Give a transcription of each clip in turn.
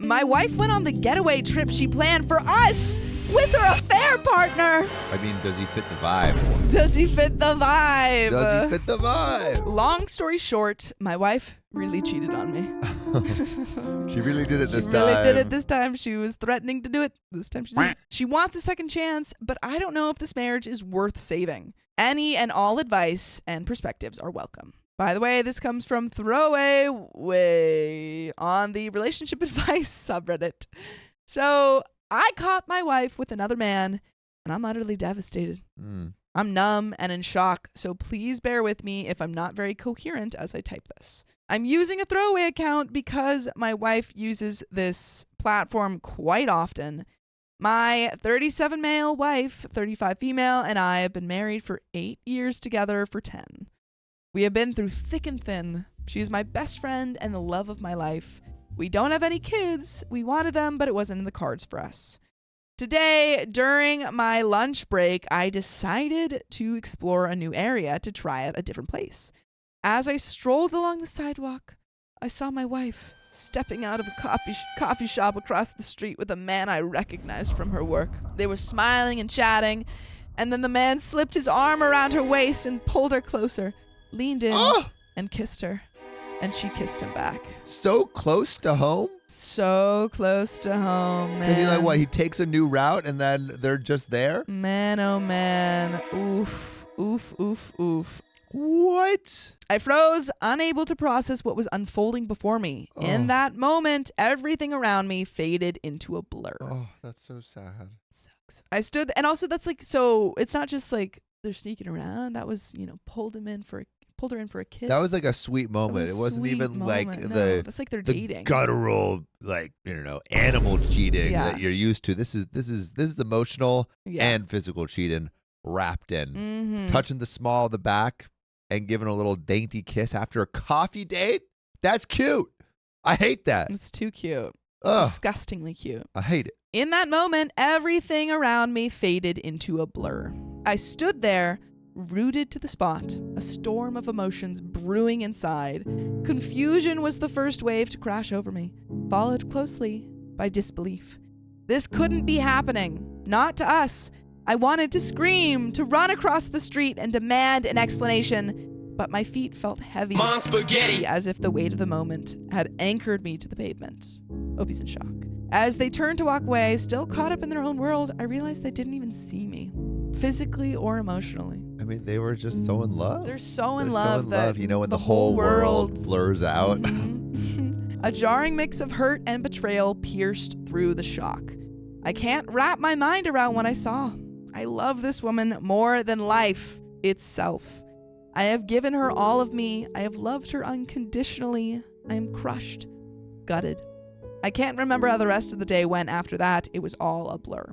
My wife went on the getaway trip she planned for us with her affair partner. I mean, does he fit the vibe? Does he fit the vibe? Does he fit the vibe? Long story short, my wife really cheated on me. She really did it this time. She really did it this time. She was threatening to do it. This time she didn't. She wants a second chance, but I don't know if this marriage is worth saving. Any and all advice and perspectives are welcome. By the way, this comes from Throwaway on the Relationship Advice subreddit. So I caught my wife with another man, and I'm utterly devastated. I'm numb and in shock, so please bear with me if I'm not very coherent as I type this. I'm using a throwaway account because my wife uses this platform quite often. My 37 male wife, 35 female, and I have been married for 8 years together for 10. We have been through thick and thin. She is my best friend and the love of my life. We don't have any kids. We wanted them, but it wasn't in the cards for us. Today, during my lunch break, I decided to explore a new area to try at a different place. As I strolled along the sidewalk, I saw my wife stepping out of a coffee shop across the street with a man I recognized from her work. They were smiling and chatting, and then the man slipped his arm around her waist and pulled her closer, leaned in and kissed her, and she kissed him back. So close to home? So close to home, man. Because he like what? He takes a new route and then they're just there? Man, oh man. Oof, oof, oof, oof. What? I froze, unable to process what was unfolding before me. In that moment, everything around me faded into a blur. Oh, that's so sad. It sucks. I stood, and also that's like, so it's not just like they're sneaking around. That was, pulled her in for a kiss. That was like a sweet moment. It wasn't even like that's like they're dating. Guttural, like, animal cheating that you're used to. This is emotional and physical cheating wrapped in. Mm-hmm. Touching the small of the back and giving a little dainty kiss after a coffee date. That's cute. I hate that. It's too cute. Ugh. Disgustingly cute. I hate it. In that moment, everything around me faded into a blur. I stood there, rooted to the spot, a storm of emotions brewing inside. Confusion was the first wave to crash over me, followed closely by disbelief. This couldn't be happening. Not to us. I wanted to scream, to run across the street and demand an explanation, but my feet felt heavy, as if the weight of the moment had anchored me to the pavement. Opie's in shock. As they turned to walk away, still caught up in their own world, I realized they didn't even see me, physically or emotionally. I mean, they were just so in love. They're so in love that when the whole world blurs out. Mm-hmm. A jarring mix of hurt and betrayal pierced through the shock. I can't wrap my mind around what I saw. I love this woman more than life itself. I have given her all of me. I have loved her unconditionally. I am crushed, gutted. I can't remember how the rest of the day went after that. It was all a blur.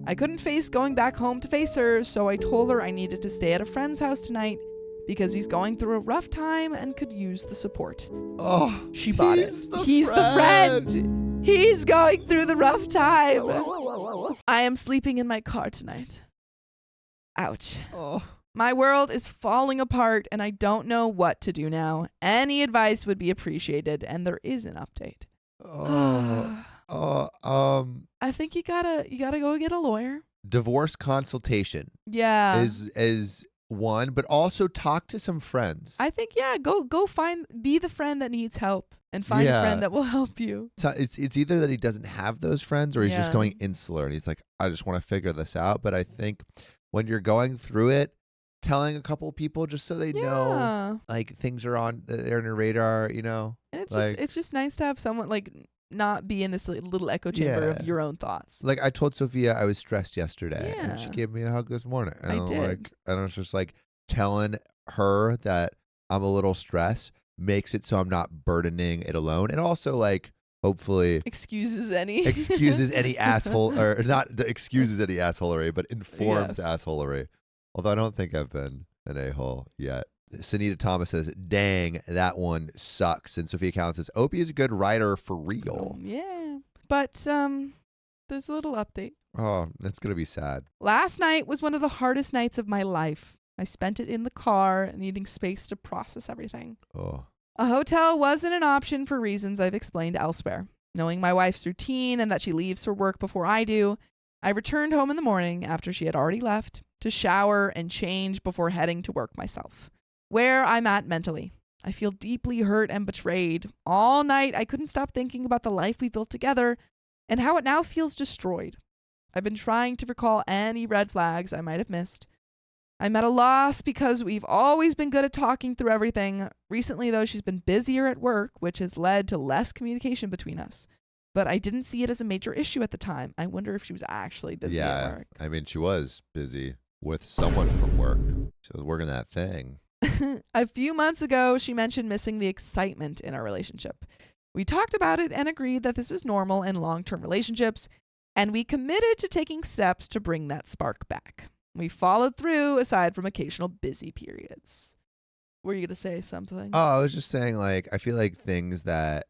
I couldn't face going back home to face her, so I told her I needed to stay at a friend's house tonight because he's going through a rough time and could use the support. Oh, she bought it. He's the friend. He's going through the rough time. I am sleeping in my car tonight. Ouch. Oh. My world is falling apart and I don't know what to do now. Any advice would be appreciated, and there is an update. I think you gotta go get a lawyer. Divorce consultation. Yeah. Is one, but also talk to some friends. I think be the friend that needs help and find a friend that will help you. So it's either that he doesn't have those friends or he's just going insular and he's like, I just want to figure this out. But I think when you're going through it, telling a couple people just so they know like things are on your radar, And it's just nice to have someone like not be in this little echo chamber of your own thoughts. Like I told Sophia I was stressed yesterday and she gave me a hug this morning. And I did. And I was just like telling her that I'm a little stressed makes it so I'm not burdening it alone. And also like hopefully excuses any asshole or not excuses any assholery, but informs assholery. Although I don't think I've been an a-hole yet. Sunita Thomas says, dang, that one sucks. And Sophia Callan says, Opie is a good writer for real. Yeah. But there's a little update. Oh, that's going to be sad. Last night was one of the hardest nights of my life. I spent it in the car, needing space to process everything. Oh. A hotel wasn't an option for reasons I've explained elsewhere. Knowing my wife's routine and that she leaves for work before I do, I returned home in the morning after she had already left to shower and change before heading to work myself. Where I'm at mentally. I feel deeply hurt and betrayed. All night, I couldn't stop thinking about the life we built together and how it now feels destroyed. I've been trying to recall any red flags I might have missed. I'm at a loss because we've always been good at talking through everything. Recently, though, she's been busier at work, which has led to less communication between us. But I didn't see it as a major issue at the time. I wonder if she was actually busy at work. I mean, she was busy with someone from work. She was working that thing. A few months ago, she mentioned missing the excitement in our relationship. We talked about it and agreed that this is normal in long-term relationships, and we committed to taking steps to bring that spark back. We followed through, aside from occasional busy periods. Were you going to say something? Oh, I was just saying, like, I feel like things that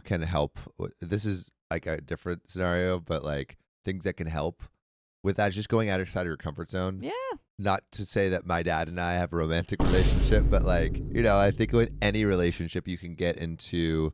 can help. This is like a different scenario, but like things that can help with that, just going outside of your comfort zone. Yeah. Not to say that my dad and I have a romantic relationship, but like, you know, I think with any relationship you can get into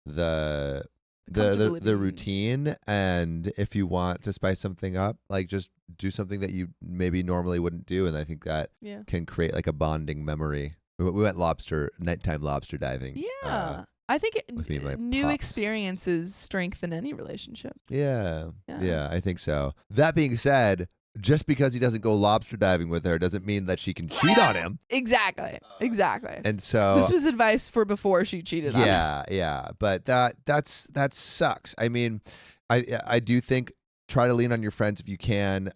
the routine, and if you want to spice something up, like just do something that you maybe normally wouldn't do, and I think that can create like a bonding memory. We went nighttime lobster diving. Yeah. I think new pops. Experiences strengthen any relationship. Yeah, I think so. That being said, just because he doesn't go lobster diving with her doesn't mean that she can cheat on him. Exactly. And so this was advice for before she cheated on him. Yeah. But that sucks. I mean, I do think try to lean on your friends if you can.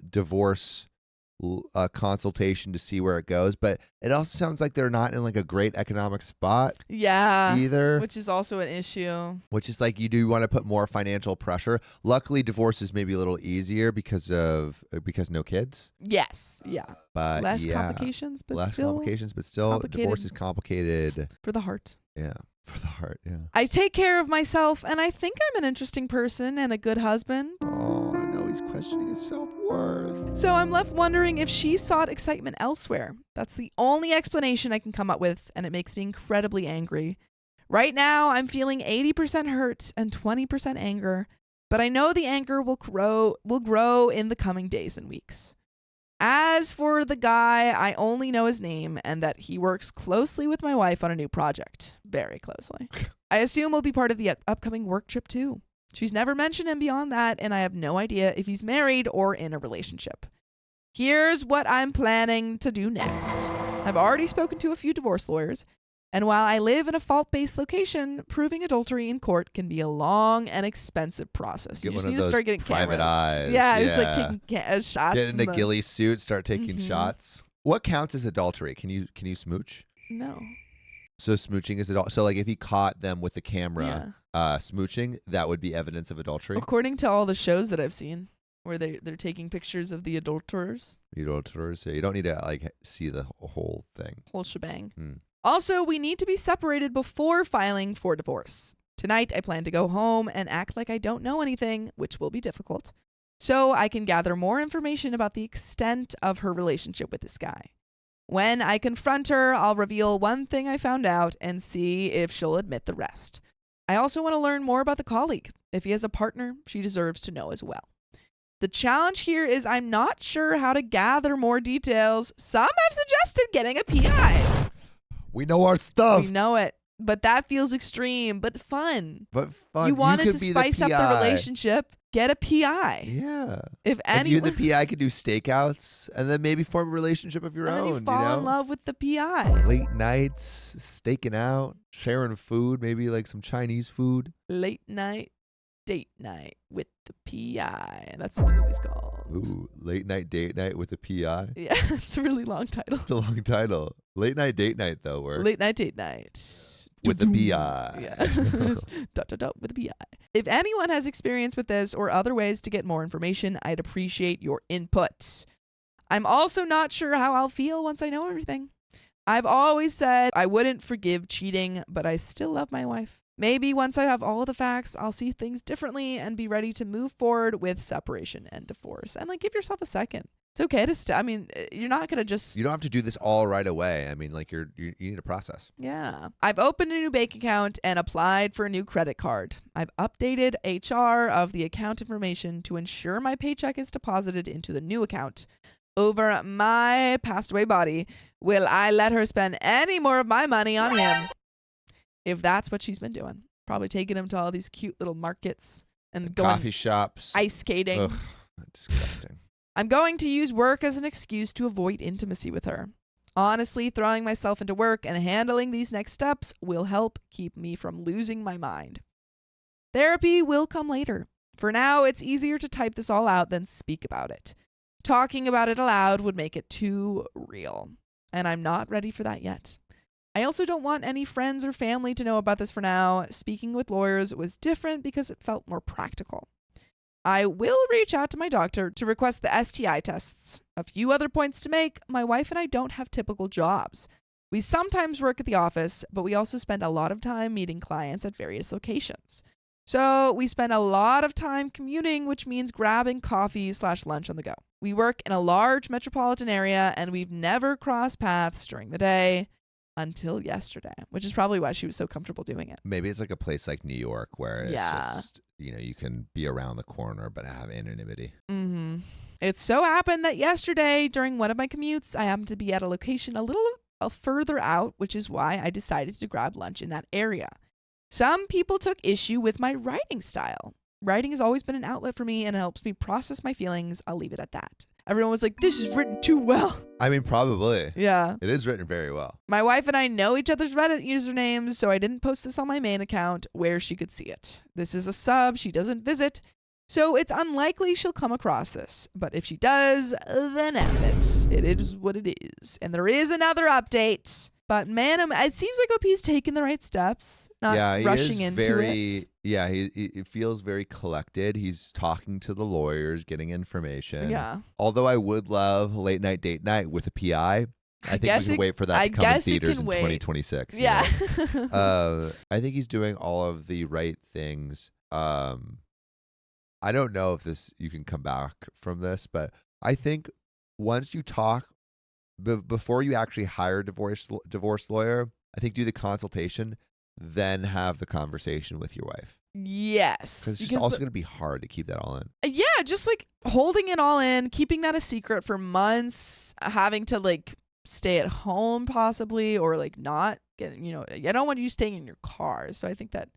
Divorce a consultation to see where it goes, but it also sounds like they're not in like a great economic spot either, which is also an issue, which is like you do want to put more financial pressure. Luckily divorce is maybe a little easier because no kids, but less complications, but still divorce is complicated for the heart. I take care of myself, and I think I'm an interesting person and a good husband. Oh, I know he's questioning his self-worth. So I'm left wondering if she sought excitement elsewhere. That's the only explanation I can come up with, and it makes me incredibly angry. Right now, I'm feeling 80% hurt and 20% anger, but I know the anger will grow in the coming days and weeks. As for the guy, I only know his name and that he works closely with my wife on a new project. Very closely. I assume he'll be part of the upcoming work trip too. She's never mentioned him beyond that, and I have no idea if he's married or in a relationship. Here's what I'm planning to do next. I've already spoken to a few divorce lawyers, and while I live in a fault-based location, proving adultery in court can be a long and expensive process. You just need to start getting private cameras. eyes. Yeah, it's like taking shots. Get in a ghillie suit, start taking shots. What counts as adultery? Can you smooch? No. So smooching is adultery. So like if he caught them with the camera smooching, that would be evidence of adultery? According to all the shows that I've seen, where they're taking pictures of the adulterers. Adulterers. Yeah, you don't need to like see the whole thing. Whole shebang. Also, we need to be separated before filing for divorce. Tonight, I plan to go home and act like I don't know anything, which will be difficult, so I can gather more information about the extent of her relationship with this guy. When I confront her, I'll reveal one thing I found out and see if she'll admit the rest. I also want to learn more about the colleague. If he has a partner, she deserves to know as well. The challenge here is I'm not sure how to gather more details. Some have suggested getting a PI. We know our stuff. We know it. But that feels extreme, but fun. You wanted to spice up the relationship. Get a PI. Yeah. If you and the PI could do stakeouts and then maybe form a relationship of your own. And then you fall in love with the PI. Late nights, staking out, sharing food, maybe like some Chinese food. Late night, date night with the PI. That's what the movie's called. Ooh, late night, date night with the PI. Yeah, it's a really long title. It's a long title. Late night, date night, though. Late night, date night. With the PI. Yeah. With the PI. If anyone has experience with this or other ways to get more information, I'd appreciate your input. I'm also not sure how I'll feel once I know everything. I've always said I wouldn't forgive cheating, but I still love my wife. Maybe once I have all of the facts, I'll see things differently and be ready to move forward with separation and divorce. And like, give yourself a second. It's okay to I mean, you're not going to just. You don't have to do this all right away. I mean, like you need a process. Yeah. I've opened a new bank account and applied for a new credit card. I've updated HR of the account information to ensure my paycheck is deposited into the new account. Over my passed away body, will I let her spend any more of my money on him? If that's what she's been doing. Probably taking him to all these cute little markets and going Coffee shops. ice skating. Ugh, disgusting. I'm going to use work as an excuse to avoid intimacy with her. Honestly, throwing myself into work and handling these next steps will help keep me from losing my mind. Therapy will come later. For now, it's easier to type this all out than speak about it. Talking about it aloud would make it too real, and I'm not ready for that yet. I also don't want any friends or family to know about this for now. Speaking with lawyers was different because it felt more practical. I will reach out to my doctor to request the STI tests. A few other points to make. My wife and I don't have typical jobs. We sometimes work at the office, but we also spend a lot of time meeting clients at various locations. So we spend a lot of time commuting, which means grabbing coffee/lunch on the go. We work in a large metropolitan area, and we've never crossed paths during the day until yesterday, which is probably why she was so comfortable doing it. Maybe it's like a place like New York where it's just, you can be around the corner but have anonymity. Mm-hmm. It so happened that yesterday, during one of my commutes, I happened to be at a location a little further out, which is why I decided to grab lunch in that area. Some people took issue with my writing style. Writing has always been an outlet for me and it helps me process my feelings. I'll leave it at that. Everyone was like, this is written too well. I mean, probably. Yeah. It is written very well. My wife and I know each other's Reddit usernames, so I didn't post this on my main account where she could see it. This is a sub she doesn't visit, so it's unlikely she'll come across this. But if she does, then F it. It is what it is. And there is another update. But man, it seems like OP's taking the right steps, not rushing into it. Yeah, he feels very collected. He's talking to the lawyers, getting information. Yeah. Although I would love late night date night with a PI. I think we can wait for that to come in theaters in 2026. Yeah. I think he's doing all of the right things. I don't know if you can come back from this, but I think once you talk, before you actually hire a divorce lawyer, I think do the consultation, then have the conversation with your wife. Yes. Because it's also going to be hard to keep that all in. Yeah, just like holding it all in, keeping that a secret for months, having to like stay at home possibly, or like not get, I don't want you staying in your car. So I think that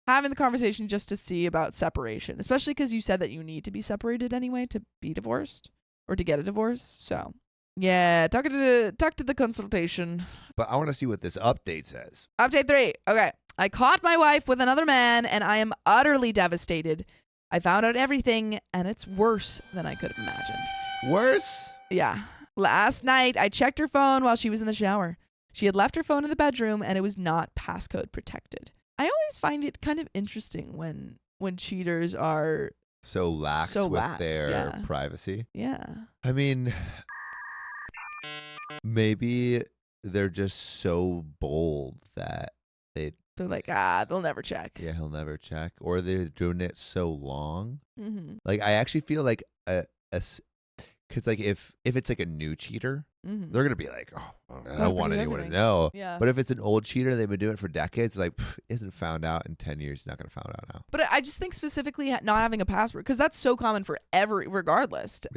having the conversation just to see about separation, especially because you said that you need to be separated anyway to be divorced or to get a divorce. So yeah, talk to the consultation. But I want to see what this update says. Update 3. Okay. I caught my wife with another man and I am utterly devastated. I found out everything and it's worse than I could have imagined. Worse? Yeah. Last night, I checked her phone while she was in the shower. She had left her phone in the bedroom and it was not passcode protected. I always find it kind of interesting when cheaters are so lax with their privacy. Yeah. I mean, maybe they're just so bold that they're like, they'll never check. Yeah, he'll never check. Or they're doing it so long. Mm-hmm. Like, I actually feel like because like if it's like a new cheater, mm-hmm. they're gonna be like, oh, I don't want anyone to know. Yeah. But if it's an old cheater, they've been doing it for decades. It's like, isn't found out in 10 years. He's not gonna find out now. But I just think specifically not having a password, because that's so common for regardless to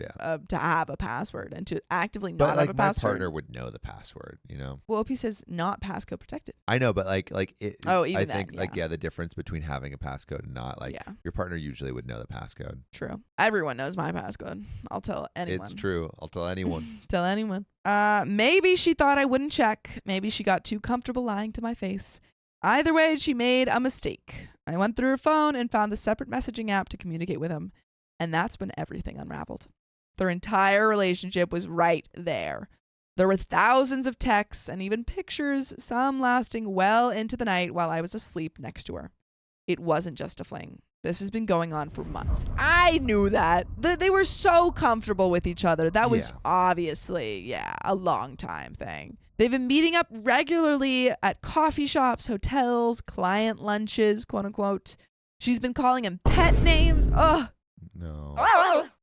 have a password and to actively not have a password. My partner would know the password, Well, OP says not passcode protected. I know, but like it. Oh, even I think then, the difference between having a passcode and not, your partner usually would know the passcode. True. Everyone knows my passcode. I'll tell anyone. It's true. I'll tell anyone. Tell anyone. Maybe she thought I wouldn't check. Maybe she got too comfortable lying to my face. Either way, she made a mistake. I went through her phone and found the separate messaging app to communicate with him. And that's when everything unraveled. Their entire relationship was right there. There were thousands of texts and even pictures, some lasting well into the night while I was asleep next to her. It wasn't just a fling. This has been going on for months. I knew that. They were so comfortable with each other. That was obviously, a long time thing. They've been meeting up regularly at coffee shops, hotels, client lunches, quote unquote. She's been calling him pet names. Ugh. No.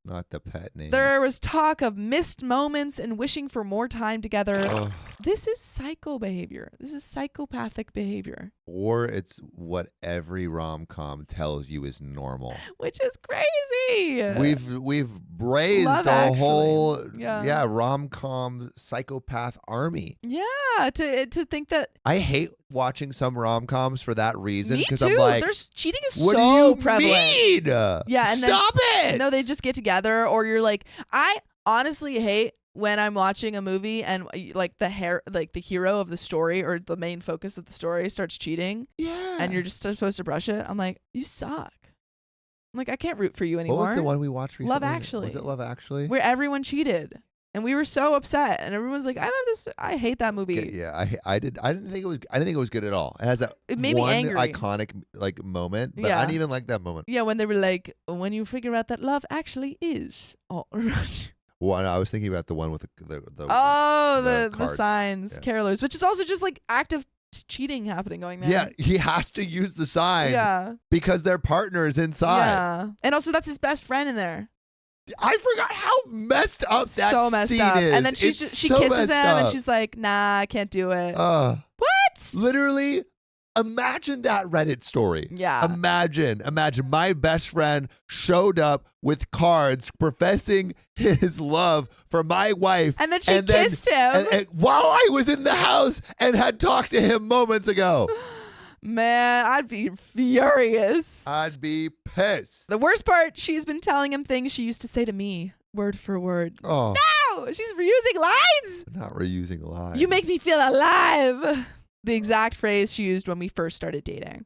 Not the pet names. There was talk of missed moments and wishing for more time together. Ugh. This is psycho behavior. This is psychopathic behavior. Or it's what every rom-com tells you is normal. Which is crazy. We've raised Love a Actually. whole Yeah. rom-com psychopath army. Yeah, to think that. I hate watching some rom-coms for that reason Me because too. I'm like, There's cheating is what so do you prevalent. mean? Yeah, and stop it. No, they just get together, or you're like, I honestly hate when I'm watching a movie and like the hero of the story or the main focus of the story starts cheating. Yeah. And you're just supposed to brush it. I'm like, you suck. I'm like, I can't root for you anymore. What was the one we watched recently? Love Actually. Was it Love Actually? Where everyone cheated. And we were so upset, and everyone's like, "I love this. I hate that movie." Okay, yeah, I didn't think it was good at all. It has It made me one angry. iconic like moment, but I didn't even like that moment. Yeah, when they were like, when you figure out that love actually is all right. Well, I was thinking about the one with the the cards. signs, Yeah. carolers, which is also just like active cheating happening going there. Yeah, he has to use the sign Yeah. because their partner is inside. Yeah. And also that's his best friend in there. I forgot how messed up that so messed scene up. is. And then she It's she so kisses him messed and up. she's like, "Nah, I can't do it." What? Literally, imagine that Reddit story. Yeah. Imagine my best friend showed up with cards professing his love for my wife. And then she kissed him. And while I was in the house and had talked to him moments ago. Man, I'd be furious. I'd be pissed. The worst part, she's been telling him things she used to say to me, word for word. Oh. No, she's reusing lines. Not reusing lines. You make me feel alive. The exact phrase she used when we first started dating.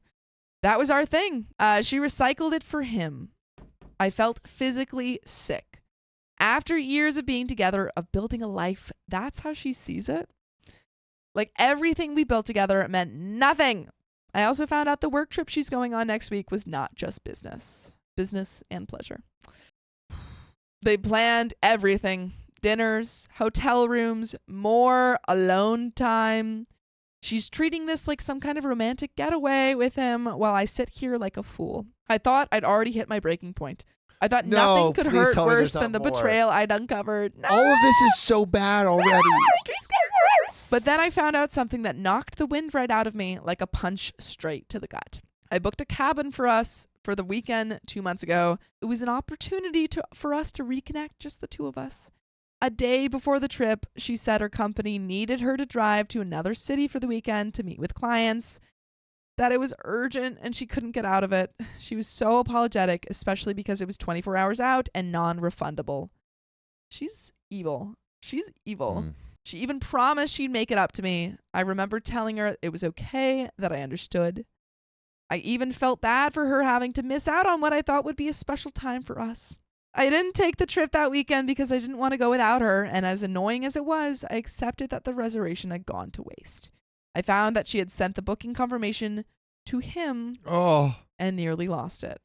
That was our thing. She recycled it for him. I felt physically sick. After years of being together, of building a life, that's how she sees it. Like everything we built together meant nothing. I also found out the work trip she's going on next week was not just business and pleasure. They planned everything. Dinners, hotel rooms, more alone time. She's treating this like some kind of romantic getaway with him while I sit here like a fool. I thought I'd already hit my breaking point. I thought nothing could please hurt tell me worse there's than the not more. betrayal I'd uncovered. No! All of this is so bad already. But then I found out something that knocked the wind right out of me like a punch straight to the gut. I booked a cabin for us for the weekend 2 months ago. It was an opportunity for us to reconnect, just the two of us. A day before the trip, she said her company needed her to drive to another city for the weekend to meet with clients, that it was urgent and she couldn't get out of it. She was so apologetic, especially because it was 24 hours out and non-refundable. She's evil. She's evil. She even promised she'd make it up to me. I remember telling her it was okay, that I understood. I even felt bad for her having to miss out on what I thought would be a special time for us. I didn't take the trip that weekend because I didn't want to go without her, and as annoying as it was, I accepted that the reservation had gone to waste. I found that she had sent the booking confirmation to him and nearly lost it.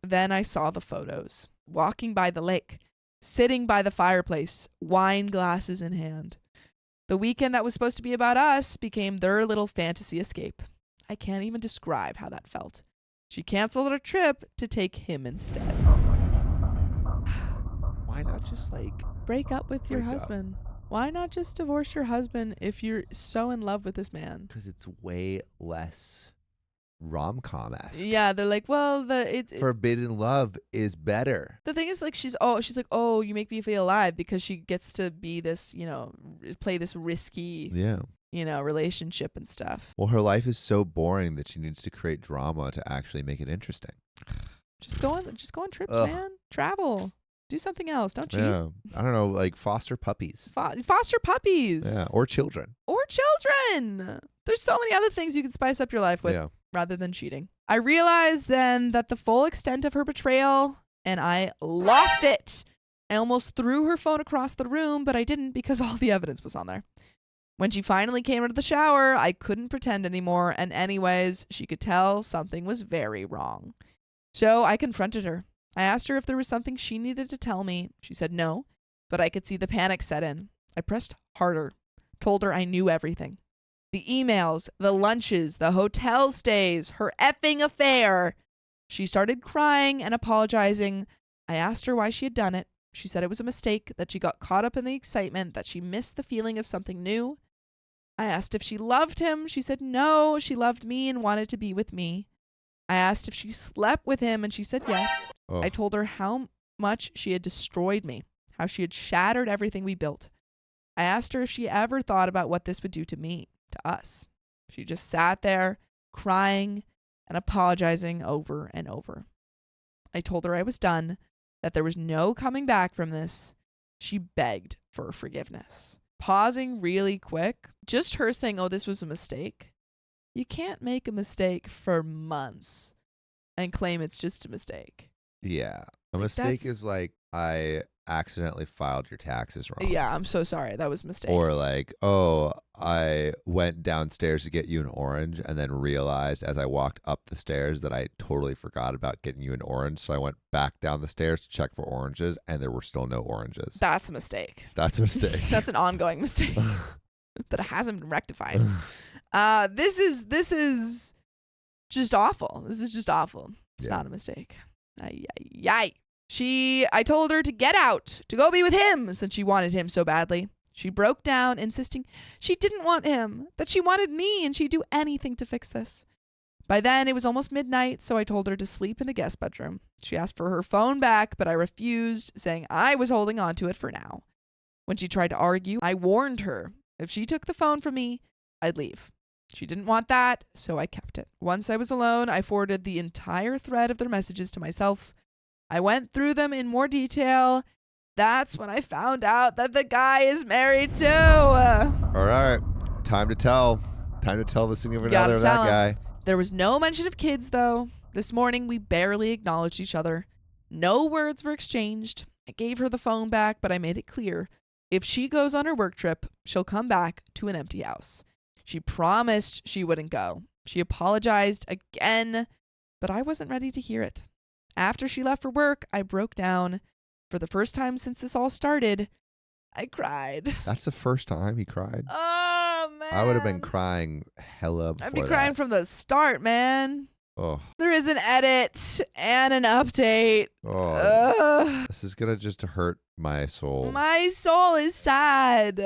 Then I saw the photos, walking by the lake, sitting by the fireplace, wine glasses in hand. The weekend that was supposed to be about us became their little fantasy escape. I can't even describe how that felt. She canceled her trip to take him instead. Why not just break up with your break up? husband? Why not just divorce your husband if you're so in love with this man? Because it's way less rom-com-esque. Yeah, they're like, well, Forbidden love is better. the thing is, like, she's like, oh, you make me feel alive because she gets to be this, play this risky, Yeah. Relationship and stuff. Well, her life is so boring that she needs to create drama to actually make it interesting. Just go on trips, Ugh. man. Travel. Do something else. Don't cheat. Yeah. I don't know, like foster puppies. Foster puppies. Yeah. Or children. There's so many other things you can spice up your life with Yeah. rather than cheating. I realized then that the full extent of her betrayal, and I lost it. I almost threw her phone across the room, but I didn't because all the evidence was on there. When she finally came out of the shower, I couldn't pretend anymore, and anyways, she could tell something was very wrong. So I confronted her. I asked her if there was something she needed to tell me. She said no, but I could see the panic set in. I pressed harder, told her I knew everything. The emails, the lunches, the hotel stays, her effing affair. She started crying and apologizing. I asked her why she had done it. She said it was a mistake, that she got caught up in the excitement, that she missed the feeling of something new. I asked if she loved him. She said no, she loved me and wanted to be with me. I asked if she slept with him, and she said yes. Oh. I told her how much she had destroyed me, how she had shattered everything we built. I asked her if she ever thought about what this would do to me, to us. She just sat there, crying and apologizing over and over. I told her I was done, that there was no coming back from this. She begged for forgiveness. Pausing really quick, just her saying, oh, this was a mistake. You can't make a mistake for months and claim it's just a mistake. Yeah. A mistake is like, I accidentally filed your taxes wrong. Yeah, I'm so sorry. That was a mistake. Or like, oh, I went downstairs to get you an orange and then realized as I walked up the stairs that I totally forgot about getting you an orange. So I went back down the stairs to check for oranges and there were still no oranges. That's a mistake. That's a mistake. That's an ongoing mistake that hasn't been rectified. This is just awful. This is just awful. It's not a mistake. I told her to get out, to go be with him, since she wanted him so badly. She broke down, insisting she didn't want him, that she wanted me, and she'd do anything to fix this. By then, it was almost midnight, so I told her to sleep in the guest bedroom. She asked for her phone back, but I refused, saying I was holding on to it for now. When she tried to argue, I warned her if she took the phone from me, I'd leave. She didn't want that, so I kept it. Once I was alone, I forwarded the entire thread of their messages to myself. I went through them in more detail. That's when I found out that the guy is married too. All right. Time to tell. Time to tell the significant other of that guy. There was no mention of kids, though. This morning, we barely acknowledged each other. No words were exchanged. I gave her the phone back, but I made it clear. If she goes on her work trip, she'll come back to an empty house. She promised she wouldn't go. She apologized again, but I wasn't ready to hear it. After she left for work, I broke down. For the first time since this all started, I cried. That's the first time he cried? Oh, man. I would have been crying hella before I'd be crying from the start, man. Oh. There is an edit and an update. Oh. This is going to just hurt my soul. My soul is sad.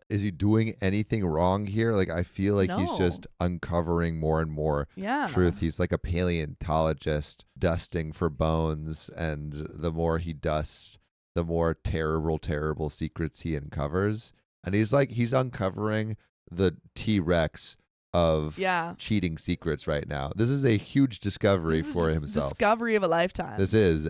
Is he doing anything wrong here? Like, I feel like he's No. just uncovering more and more truth. He's like a paleontologist dusting for bones, and the more he dusts, the more terrible secrets he uncovers. And he's uncovering the T-Rex of cheating secrets right now. This is a huge discovery for himself. Discovery of a lifetime. This is,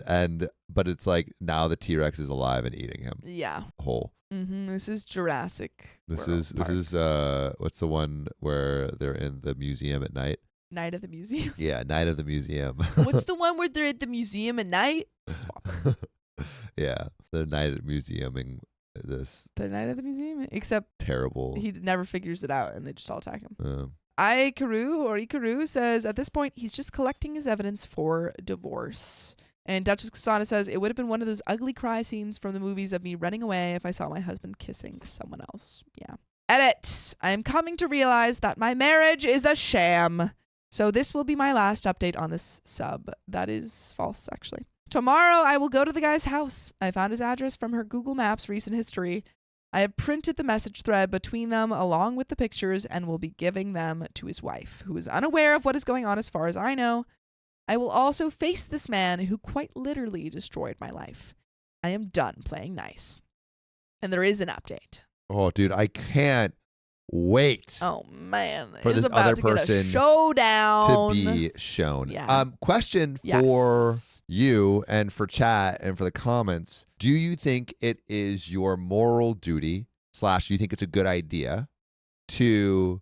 but it's like now the T-Rex is alive and eating him. Yeah. Whole. This is Jurassic. This is what's the one where they're in the museum at night? Night of the Museum. Yeah, Night of the Museum. What's the one where they're at the museum at night? Swap. Yeah, the Night at Museuming this. The Night of the Museum, except terrible. He never figures it out, and they just all attack him. Ikaru says at this point he's just collecting his evidence for divorce. And Duchess Kasana says it would have been one of those ugly cry scenes from the movies of me running away if I saw my husband kissing someone else. Yeah. Edit. I am coming to realize that my marriage is a sham. So this will be my last update on this sub. That is false, actually. Tomorrow, I will go to the guy's house. I found his address from her Google Maps recent history. I have printed the message thread between them along with the pictures and will be giving them to his wife, who is unaware of what is going on as far as I know. I will also face this man who quite literally destroyed my life. I am done playing nice. And there is an update. Oh, dude, I can't wait. Oh, man. For this other person showdown to be shown. Yeah. Question for you and for chat and for the comments. Do you think it is your moral duty / you think it's a good idea to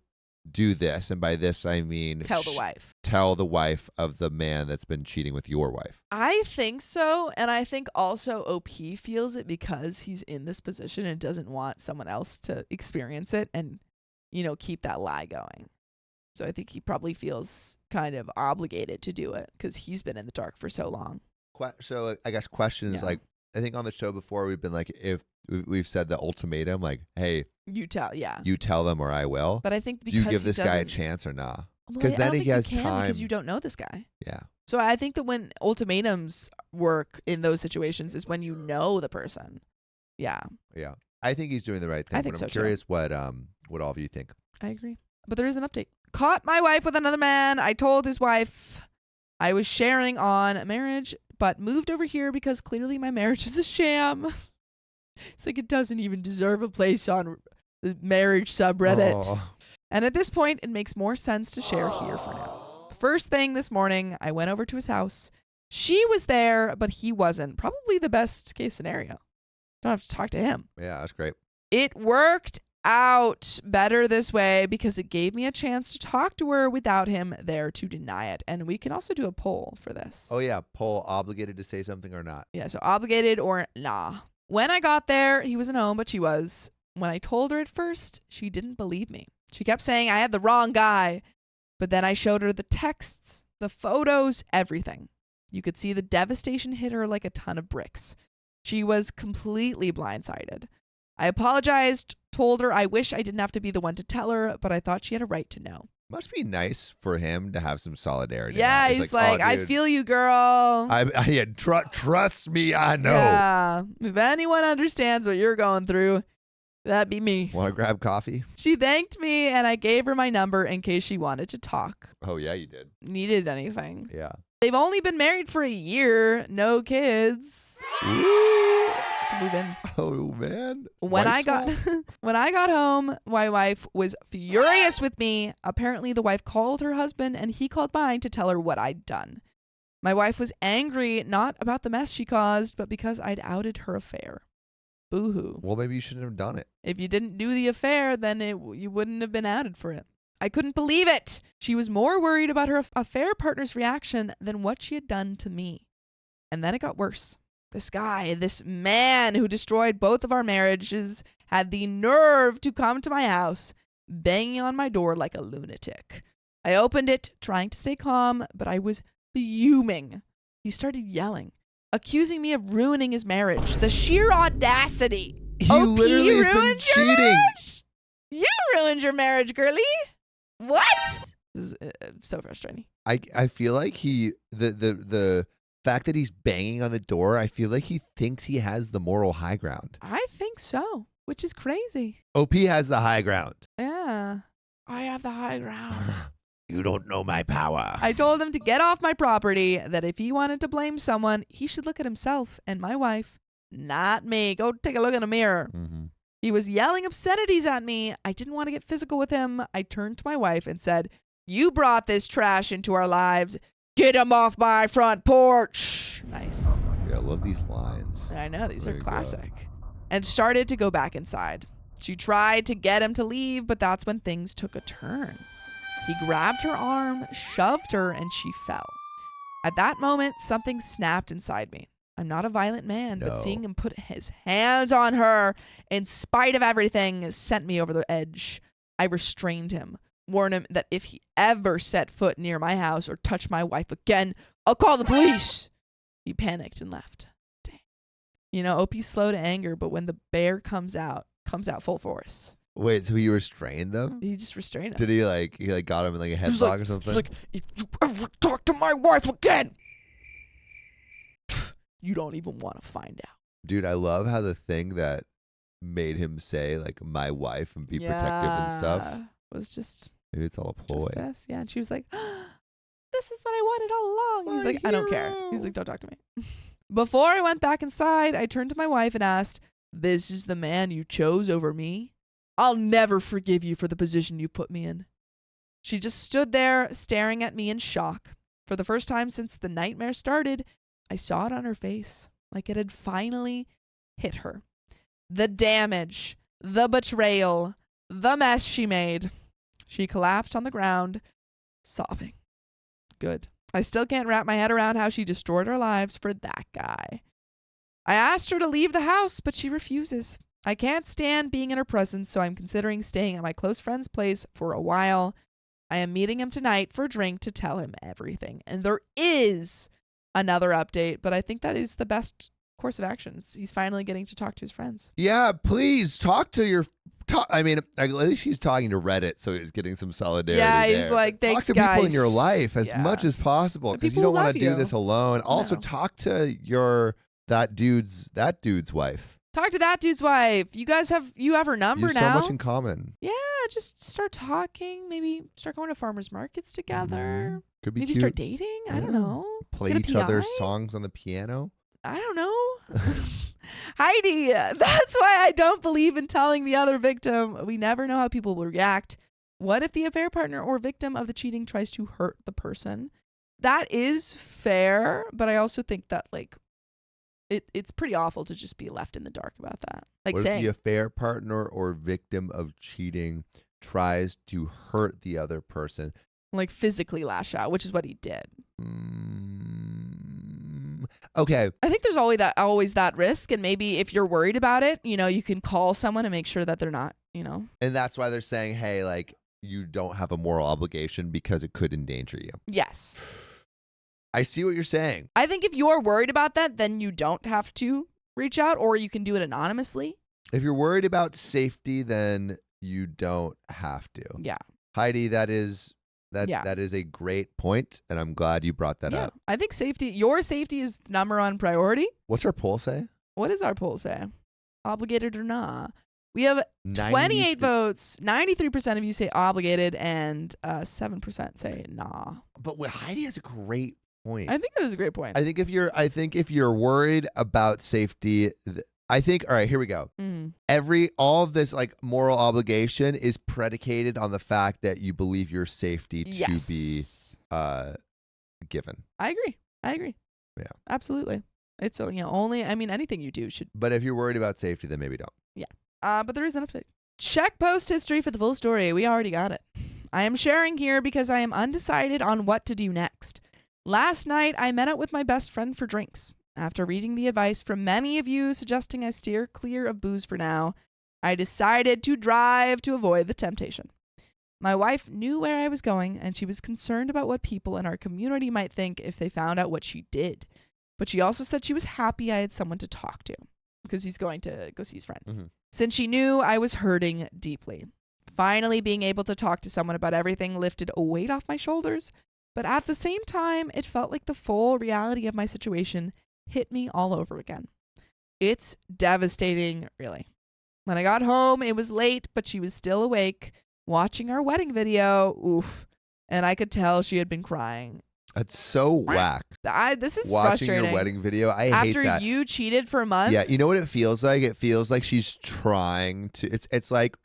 do this? And by this, I mean tell the wife. Tell the wife of the man that's been cheating with your wife. I think so. And I think also OP feels it because he's in this position and doesn't want someone else to experience it and, keep that lie going. So I think he probably feels kind of obligated to do it because he's been in the dark for so long. So I guess question is I think on the show before we've been like, if we've said the ultimatum, like, hey, you tell them or I will. But I think do you give this guy a chance or not? Because then he has time. Because you don't know this guy. Yeah. So I think that when ultimatums work in those situations is when you know the person. Yeah. Yeah. I think he's doing the right thing. I think but so, I'm too. curious what all of you think. I agree. But there is an update. Caught my wife with another man. I told his wife I was sharing on marriage, but moved over here because clearly my marriage is a sham. It's like it doesn't even deserve a place on the marriage subreddit. Oh. And at this point, it makes more sense to share here for now. The first thing this morning, I went over to his house. She was there, but he wasn't. Probably the best case scenario. Don't have to talk to him. Yeah, that's great. It worked out better this way because it gave me a chance to talk to her without him there to deny it. And we can also do a poll for this. Oh, yeah. Poll, obligated to say something or not? Yeah, so obligated or nah. When I got there, he wasn't home, but she was. When I told her at first, she didn't believe me. She kept saying I had the wrong guy. But then I showed her the texts, the photos, everything. You could see the devastation hit her like a ton of bricks. She was completely blindsided. I apologized, told her I wish I didn't have to be the one to tell her, but I thought she had a right to know. Must be nice for him to have some solidarity. Yeah, he's like, oh, I feel you, girl. Trust me, I know. Yeah, if anyone understands what you're going through, that'd be me. Want to grab coffee? She thanked me, and I gave her my number in case she wanted to talk. Oh, yeah, you did. Needed anything. Yeah. They've only been married for a year, no kids. Ooh. Move in. Oh, man. When I Wife got home, my wife was furious with me. Apparently, the wife called her husband and he called mine to tell her what I'd done. My wife was angry, not about the mess she caused, but because I'd outed her affair. Boo-hoo. Well, maybe you shouldn't have done it. If you didn't do the affair, then you wouldn't have been outed for it. I couldn't believe it. She was more worried about her affair partner's reaction than what she had done to me. And then it got worse. This guy, this man who destroyed both of our marriages, had the nerve to come to my house, banging on my door like a lunatic. I opened it, trying to stay calm, but I was fuming. He started yelling, accusing me of ruining his marriage. The sheer audacity. He literally has been cheating. Marriage? You ruined your marriage, girlie. What? This is so frustrating. I feel like the fact that he's banging on the door, I feel like he thinks he has the moral high ground. I think so, which is crazy. OP has the high ground. Yeah. I have the high ground. You don't know my power. I told him to get off my property, that if he wanted to blame someone, he should look at himself and my wife, not me. Go take a look in a mirror. Mm-hmm. He was yelling obscenities at me. I didn't want to get physical with him. I turned to my wife and said, you brought this trash into our lives. Get him off my front porch. Nice. Yeah, I love these lines. I know, these There are you classic. And started to go back inside. She tried to get him to leave, but that's when things took a turn. He grabbed her arm, shoved her, and she fell. At that moment, something snapped inside me. I'm not a violent man, but seeing him put his hands on her, in spite of everything, sent me over the edge. I restrained him, warned him that if he ever set foot near my house or touched my wife again, I'll call the police. He panicked and left. Dang. You know, OP's slow to anger, but when the bear comes out full force. Wait, so he restrained them? He just restrained him. Did he got him in like a headlock or something? He's like, if you ever talk to my wife again, you don't even want to find out. Dude, I love how the thing that made him say like my wife and be protective and stuff was just maybe it's all a ploy. just this. Yeah, and she was like, this is what I wanted all along. And he's like, I don't care. He's like, don't talk to me. Before I went back inside, I turned to my wife and asked, this is the man you chose over me? I'll never forgive you for the position you put me in. She just stood there staring at me in shock. For the first time since the nightmare started, I saw it on her face, like it had finally hit her. The damage, the betrayal, the mess she made. She collapsed on the ground, sobbing. Good. I still can't wrap my head around how she destroyed our lives for that guy. I asked her to leave the house, but she refuses. I can't stand being in her presence, so I'm considering staying at my close friend's place for a while. I am meeting him tonight for a drink to tell him everything. And there is another update, but I think that is the best course of action. He's finally getting to talk to his friends. Yeah, please talk to I mean, at least he's talking to Reddit, so he's getting some solidarity. Yeah, he's there. like, thanks, talk to guys. people in your life as much as possible, because you don't want to do this alone. Also, talk to that dude's wife. Talk to that dude's wife. You guys have her number you now. So much in common. Yeah, just start talking. Maybe start going to farmers markets together. Could be maybe cute. start dating. I don't know. Play each other's songs on the piano. I don't know. Heidi, that's why I don't believe in telling the other victim. We never know how people will react. What if the affair partner or victim of the cheating tries to hurt the person? That is fair, but I also think that like it's pretty awful to just be left in the dark about that. Like what saying if the affair partner or victim of cheating tries to hurt the other person? Like physically lash out, which is what he did. Okay. I think there's always that risk, and maybe if you're worried about it, you can call someone and make sure that they're not, And that's why they're saying, hey, like, you don't have a moral obligation because it could endanger you. Yes. I see what you're saying. I think if you're worried about that, then you don't have to reach out, or you can do it anonymously. If you're worried about safety, then you don't have to. Yeah. Heidi, that is a great point, and I'm glad you brought that up. I think your safety is number one priority. What's our poll say? What does our poll say? Obligated or nah? We have 28 votes. 93% of you say obligated, and 7% say nah. But Heidi has a great point. I think that is a great point. I think if you're worried about safety, all right, here we go. All of this like moral obligation is predicated on the fact that you believe your safety to be given. I agree. Yeah. Absolutely. It's anything you do should. But if you're worried about safety, then maybe don't. Yeah. But there is an update. Check post history for the full story. We already got it. I am sharing here because I am undecided on what to do next. Last night, I met up with my best friend for drinks. After reading the advice from many of you suggesting I steer clear of booze for now, I decided to drive to avoid the temptation. My wife knew where I was going, and she was concerned about what people in our community might think if they found out what she did. But she also said she was happy I had someone to talk to, because he's going to go see his friend. Mm-hmm. Since she knew I was hurting deeply. Finally being able to talk to someone about everything lifted a weight off my shoulders, but at the same time, it felt like the full reality of my situation hit me all over again. It's devastating, really. When I got home, it was late, but she was still awake, watching our wedding video. Oof. And I could tell she had been crying. That's so whack. This is watching frustrating. Your wedding video. I hate that. After you cheated for months. Yeah, you know what it feels like? It feels like she's trying to. It's like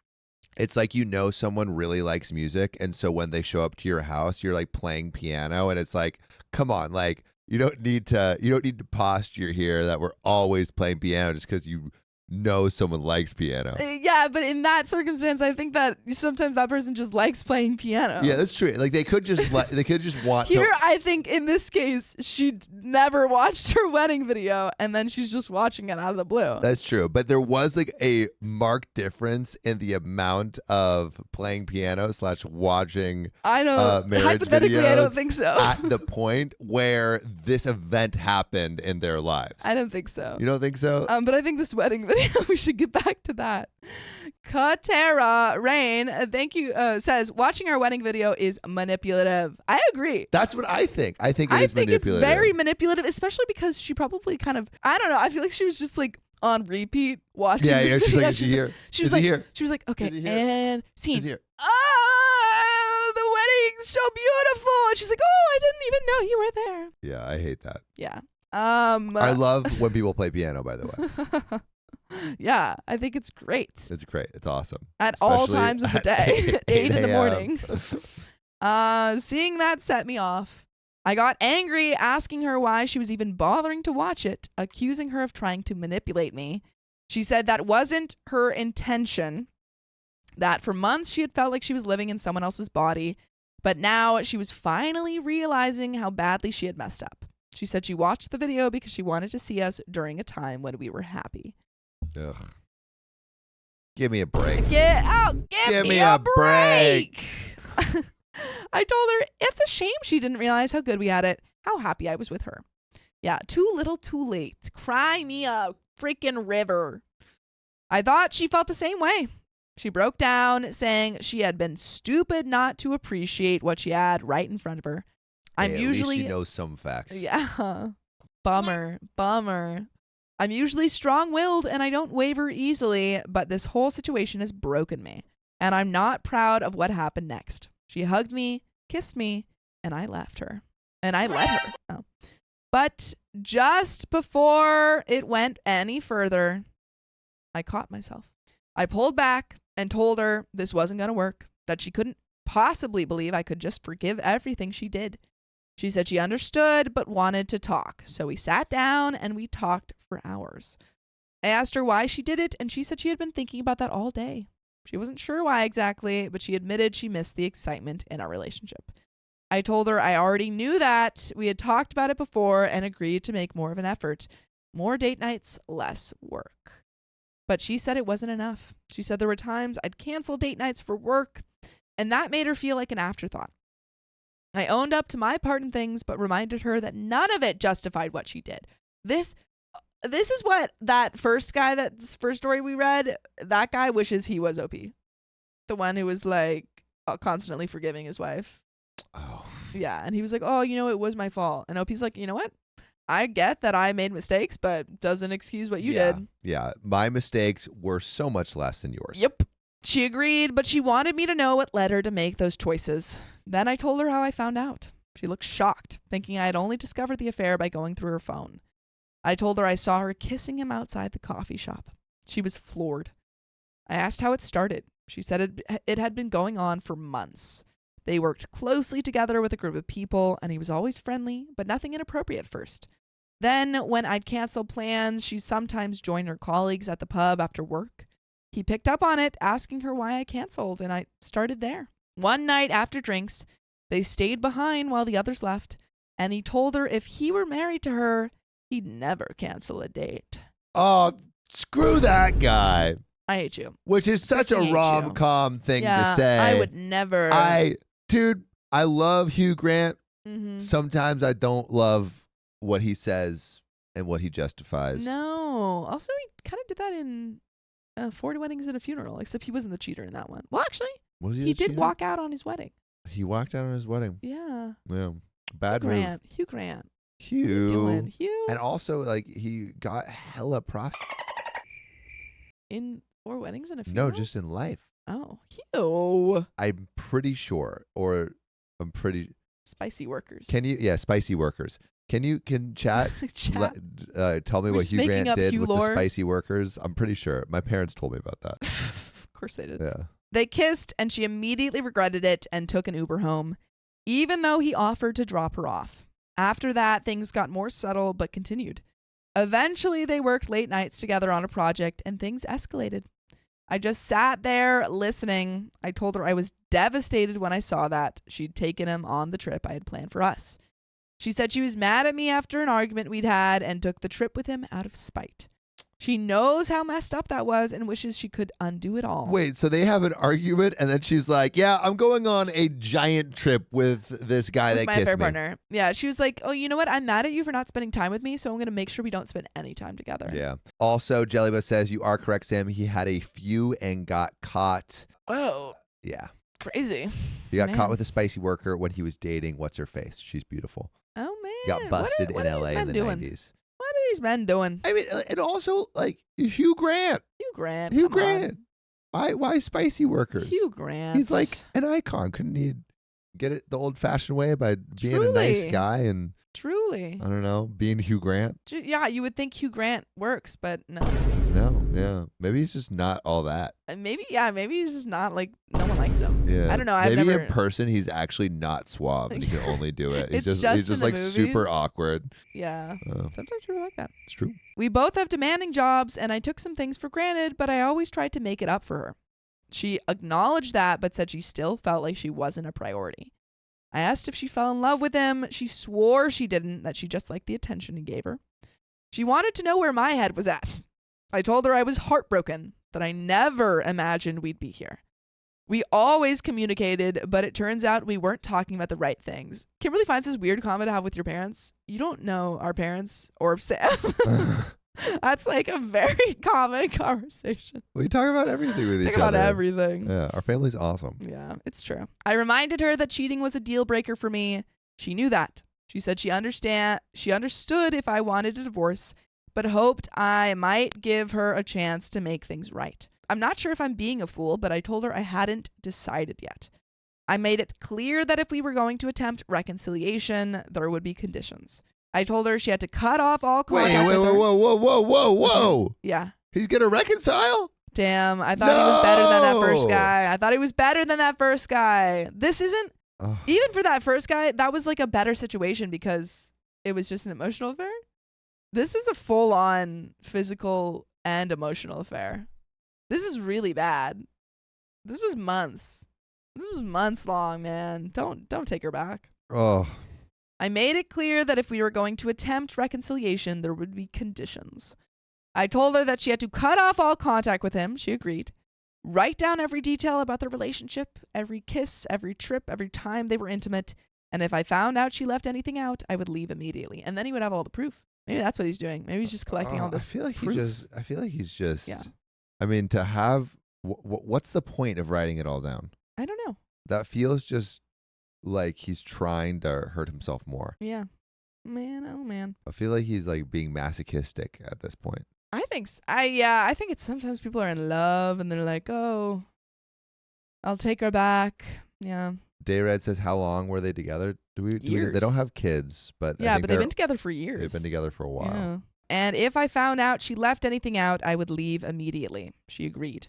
someone really likes music, and so when they show up to your house, you're like playing piano, and it's like, come on, like you don't need to posture here that we're always playing piano just because you know someone likes piano. Yeah, but in that circumstance, I think that sometimes that person just likes playing piano. Yeah, that's true. Like they could just want here. I think in this case, she never watched her wedding video, and then she's just watching it out of the blue. That's true, but there was like a marked difference in the amount of playing piano / watching. I know. Hypothetically, I don't think so. At the point where this event happened in their lives, I don't think so. You don't think so? But I think this wedding video. We should get back to that. Katera Rain, thank you, says, watching our wedding video is manipulative. I agree. That's what I think. I think it's manipulative. It's very manipulative, especially because she probably kind of, I don't know, I feel like she was just like on repeat watching this she's video. Like, is he here? She was like, okay, and scene. Oh, the wedding's so beautiful. And she's like, oh, I didn't even know you were there. Yeah, I hate that. Yeah. I love when people play piano, by the way. Yeah, I think it's great. It's great. It's awesome. At all times of the day, 8 in the morning. Seeing that set me off. I got angry, asking her why she was even bothering to watch it, accusing her of trying to manipulate me. She said that wasn't her intention, that for months she had felt like she was living in someone else's body, but now she was finally realizing how badly she had messed up. She said she watched the video because she wanted to see us during a time when we were happy. Ugh. Give me a break. Give me a break. I told her it's a shame she didn't realize how good we had it, how happy I was with her. Yeah, too little, too late. Cry me a freaking river. I thought she felt the same way. She broke down, saying she had been stupid not to appreciate what she had right in front of her. I'm Hey, usually at least she knows some facts. Yeah. Bummer. I'm usually strong-willed and I don't waver easily, but this whole situation has broken me, and I'm not proud of what happened next. She hugged me, kissed me, and I left her. And I let her. Oh. But just before it went any further, I caught myself. I pulled back and told her this wasn't going to work, that she couldn't possibly believe I could just forgive everything she did. She said she understood but wanted to talk, so we sat down and we talked for hours. I asked her why she did it, and she said she had been thinking about that all day. She wasn't sure why exactly, but she admitted she missed the excitement in our relationship. I told her I already knew that. We had talked about it before and agreed to make more of an effort. More date nights, less work. But she said it wasn't enough. She said there were times I'd cancel date nights for work, and that made her feel like an afterthought. I owned up to my part in things, but reminded her that none of it justified what she did. This is what that first guy, that first story we read, that guy wishes he was OP. The one who was like constantly forgiving his wife. Oh. Yeah, and he was like, oh, it was my fault. And OP's like, you know what? I get that I made mistakes, but doesn't excuse what you did. Yeah, my mistakes were so much less than yours. Yep. She agreed, but she wanted me to know what led her to make those choices. Then I told her how I found out. She looked shocked, thinking I had only discovered the affair by going through her phone. I told her I saw her kissing him outside the coffee shop. She was floored. I asked how it started. She said it had been going on for months. They worked closely together with a group of people, and he was always friendly, but nothing inappropriate at first. Then, when I'd cancel plans, she sometimes joined her colleagues at the pub after work. He picked up on it, asking her why I canceled, and I started there. One night after drinks, they stayed behind while the others left, and he told her if he were married to her, he'd never cancel a date. Oh, screw that guy. I hate you. Which is such a rom-com thing to say. I would never. Dude, I love Hugh Grant. Mm-hmm. Sometimes I don't love what he says and what he justifies. No. Also, he kind of did that in 40 Weddings and a Funeral, except he wasn't the cheater in that one. Well, actually, he did walk out on his wedding. He walked out on his wedding. Yeah. Yeah. Bad move. Hugh Grant. Hugh. What are you doing? Hugh. And also, like, he got hella in 4 Weddings and a Funeral? No, just in life. Oh, Hugh. I'm pretty sure, or I'm pretty... Spicy workers. Spicy workers. Can chat, tell me what Hugh Grant did with the spicy workers? I'm pretty sure. My parents told me about that. Of course they did. Yeah. They kissed, and she immediately regretted it and took an Uber home, even though he offered to drop her off. After that, things got more subtle but continued. Eventually, they worked late nights together on a project, and things escalated. I just sat there listening. I told her I was devastated when I saw that she'd taken him on the trip I had planned for us. She said she was mad at me after an argument we'd had and took the trip with him out of spite. She knows how messed up that was and wishes she could undo it all. Wait, so they have an argument and then she's like, yeah, I'm going on a giant trip with this guy that kissed me. My affair partner. Yeah, she was like, oh, you know what? I'm mad at you for not spending time with me, so I'm going to make sure we don't spend any time together. Yeah. Also, Jellybus says, you are correct, Sam. He had a few and got caught. Oh. Yeah. Crazy. He got caught with a spicy worker when he was dating What's-Her-Face. She's beautiful. Oh, man. He got busted in LA in the 90s. What are these men doing? I mean, and also, like, Hugh Grant. Hugh Grant. Why spicy workers? Hugh Grant. He's like an icon. Couldn't he get it the old-fashioned way by being a nice guy and... Truly. I don't know, being Hugh Grant? Yeah, you would think Hugh Grant works, but no. No, yeah. Maybe he's just not all that. Maybe he's just not, like, no one likes him. Yeah. I don't know. Maybe in person he's actually not suave and he can only do it. He's just like movies. Super awkward. Yeah. Sometimes people are like that. It's true. We both have demanding jobs and I took some things for granted, but I always tried to make it up for her. She acknowledged that, but said she still felt like she wasn't a priority. I asked if she fell in love with him. She swore she didn't, that she just liked the attention he gave her. She wanted to know where my head was at. I told her I was heartbroken, that I never imagined we'd be here. We always communicated, but it turns out we weren't talking about the right things. Kimberly finds this weird comment to have with your parents. You don't know our parents or Sam. That's like a very common conversation. We talk about everything with each Talk other. about everything. Yeah, our family's awesome. Yeah, it's true. I reminded her that cheating was a deal breaker for me. She knew that. She said she understood if I wanted a divorce, but hoped I might give her a chance to make things right. I'm not sure if I'm being a fool, but I told her I hadn't decided yet. I made it clear that if we were going to attempt reconciliation, there would be conditions. I told her she had to cut off all contact with her. Whoa. Yeah. He's going to reconcile? Damn, I thought he was better than that first guy. I thought he was better than that first guy. This isn't, even for that first guy, that was like a better situation because it was just an emotional affair. This is a full-on physical and emotional affair. This is really bad. This was months. This was months long, man. Don't take her back. Oh. I made it clear that if we were going to attempt reconciliation, there would be conditions. I told her that she had to cut off all contact with him. She agreed. Write down every detail about their relationship, every kiss, every trip, every time they were intimate. And if I found out she left anything out, I would leave immediately. And then he would have all the proof. Maybe that's what he's doing. Maybe he's just collecting all this proof. I feel like he's just, yeah. I mean, to have, what's the point of writing it all down? I don't know. That feels just like he's trying to hurt himself more. Yeah. Man, oh man. I feel like he's like being masochistic at this point. I think I think it's sometimes people are in love and they're like, oh, I'll take her back. Yeah. Dayred says, how long were they together? Years. They don't have kids, but yeah, but they've been together for years. They've been together for a while. Yeah. And if I found out she left anything out, I would leave immediately. She agreed.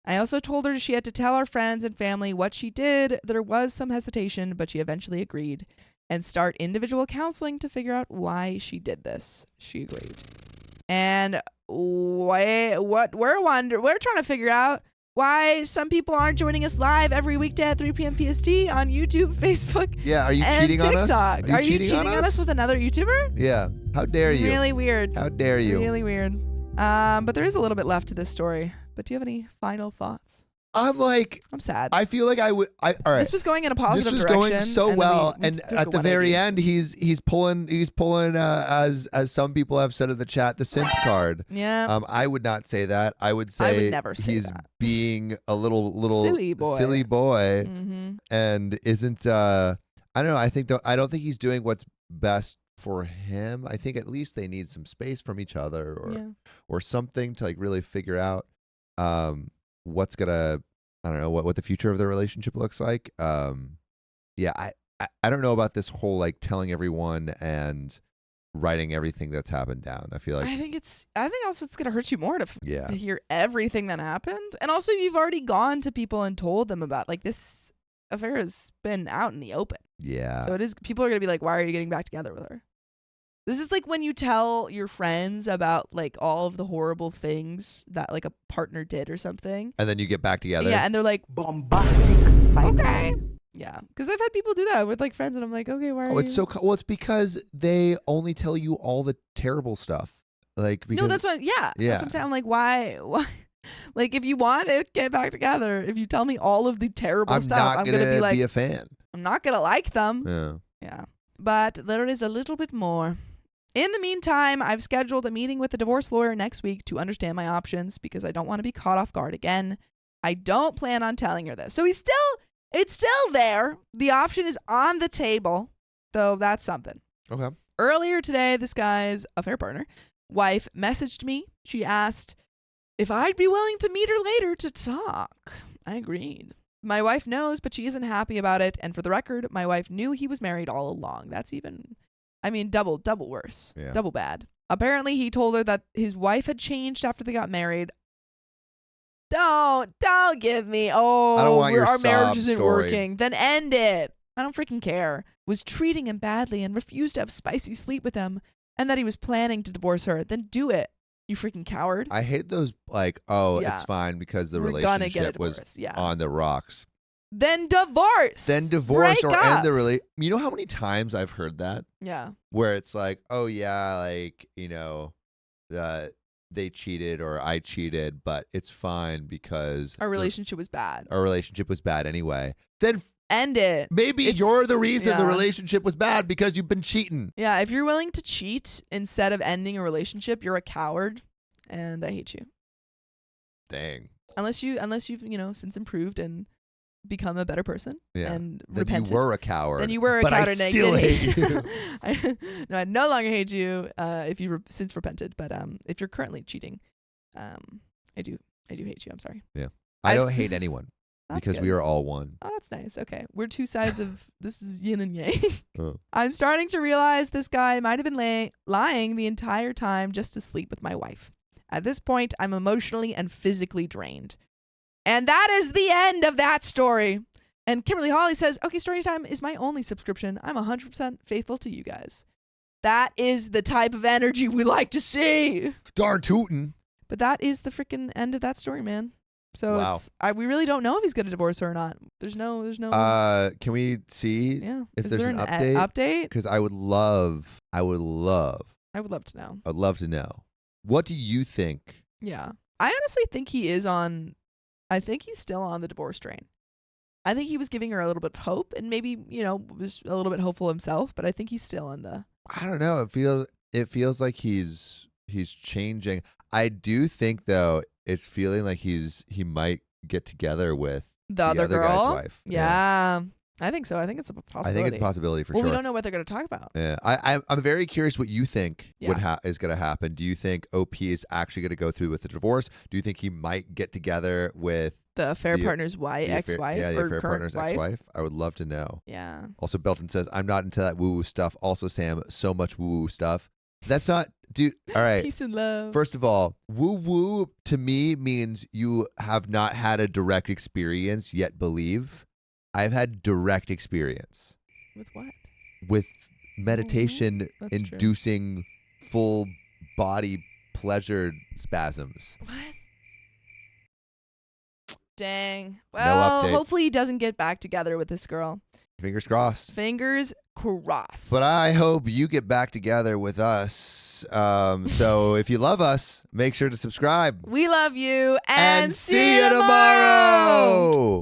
I also told her she had to tell our friends and family what she did. There was some hesitation, but she eventually agreed and start individual counseling to figure out why she did this. She agreed. And we're trying to figure out why some people aren't joining us live every weekday at 3 p.m. PST on YouTube, Facebook, yeah, are you and cheating TikTok. on us? Are you cheating on us with another YouTuber? Yeah. How dare you? Really weird. How dare you? Really weird. But there is a little bit left to this story. But do you have any final thoughts? I'm sad. I feel like all right. This was going in a positive direction. This was going so well, we and took at a the very 180. end, he's pulling as some people have said in the chat, the simp card. Yeah. I would not say that. I would say I would never say he's that. being a little Silly boy. Mm-hmm. And isn't I don't know. I don't think he's doing what's best for him. I think at least they need some space from each other or something to like really figure out what's gonna, I don't know, what the future of their relationship looks like. Yeah, I don't know about this whole like telling everyone and writing everything that's happened down. I feel like I think also it's gonna hurt you more to hear everything that happened, and also you've already gone to people and told them about like this affair has been out in the open. Yeah. So it is. People are gonna be like, why are you getting back together with her? This is like when you tell your friends about like all of the horrible things that like a partner did or something. And then you get back together. Yeah, and they're like, bombastic psycho. okay. Yeah, because I've had people do that with like friends and I'm like, okay, why are you? It's because they only tell you all the terrible stuff. Like, because, no, that's what, that's what I'm saying. I'm like, why? Like, if you want to get back together, if you tell me all of the terrible stuff, I'm going to be like, be a fan. I'm not going to like them. Yeah. Yeah. But there is a little bit more. In the meantime, I've scheduled a meeting with the divorce lawyer next week to understand my options because I don't want to be caught off guard again. I don't plan on telling her this. So it's still there. The option is on the table, though that's something. Okay. Earlier today, this guy's affair partner, wife, messaged me. She asked if I'd be willing to meet her later to talk. I agreed. My wife knows, but she isn't happy about it. And for the record, my wife knew he was married all along. That's even, double worse. Yeah. Double bad. Apparently, he told her that his wife had changed after they got married. Don't give me, I don't want your our marriage sob isn't story. working. Then end it. I don't freaking care. Was treating him badly and refused to have spicy sleep with him, and that he was planning to divorce her. Then do it, you freaking coward. I hate those it's fine because the We're gonna get a relationship was divorce. Yeah. on the rocks. Then divorce. Break up. end the really. You know how many times I've heard that? Yeah. Where it's like, oh yeah, they cheated or I cheated, but it's fine because Our relationship was bad. Our relationship was bad anyway. Then end it. Maybe It's- you're the reason the yeah. relationship was bad because you've been cheating. Yeah, if you're willing to cheat instead of ending a relationship, you're a coward, and I hate you. Dang. Unless you've since improved and become a better person Yeah. and Then repented. you were a coward. Then you were a but coward I and I still did hate you. I no longer hate you if you since repented, but if you're currently cheating, I do hate you. I'm sorry. I I've don't s- hate anyone That's because good. we are all one. Oh, that's nice. Okay. We're two sides of this is yin and yang. Oh. I'm starting to realize this guy might have been lying the entire time just to sleep with my wife. At this point, I'm emotionally and physically drained. And that is the end of that story. And Kimberly Hawley says, okay, Storytime is my only subscription. I'm 100% faithful to you guys. That is the type of energy we like to see. Darn tootin'. But that is the freaking end of that story, man. So Wow. we really don't know if he's going to divorce her or not. There's no. Can we see Yeah. if Is there's there an update? Because I would love I would love to know. I'd love to know. What do you think? Yeah. I honestly think I think he's still on the divorce train. I think he was giving her a little bit of hope and maybe, was a little bit hopeful himself, but I think he's still in the. I don't know. It feels like he's changing. I do think though it's feeling like he might get together with The other girl? guy's wife. Yeah. I think so. I think it's a possibility. I think it's a possibility for well, sure. we don't know what they're going to talk about. Yeah, I'm very curious what you think is going to happen. Do you think OP is actually going to go through with the divorce? Do you think he might get together with The affair partner's ex-wife the or affair current partner's wife? ex-wife? I would love to know. Yeah. Also, Belton says, I'm not into that woo-woo stuff. Also, Sam, so much woo-woo stuff. That's not, dude, all right. Peace and love. First of all, woo-woo to me means you have not had a direct experience yet believe. I've had direct experience With what? with meditation That's true. inducing full body pleasure spasms. What? Dang. Well, update. hopefully he doesn't get back together with this girl. Fingers crossed. Fingers crossed. But I hope you get back together with us. So if you love us, make sure to subscribe. We love you and see you tomorrow.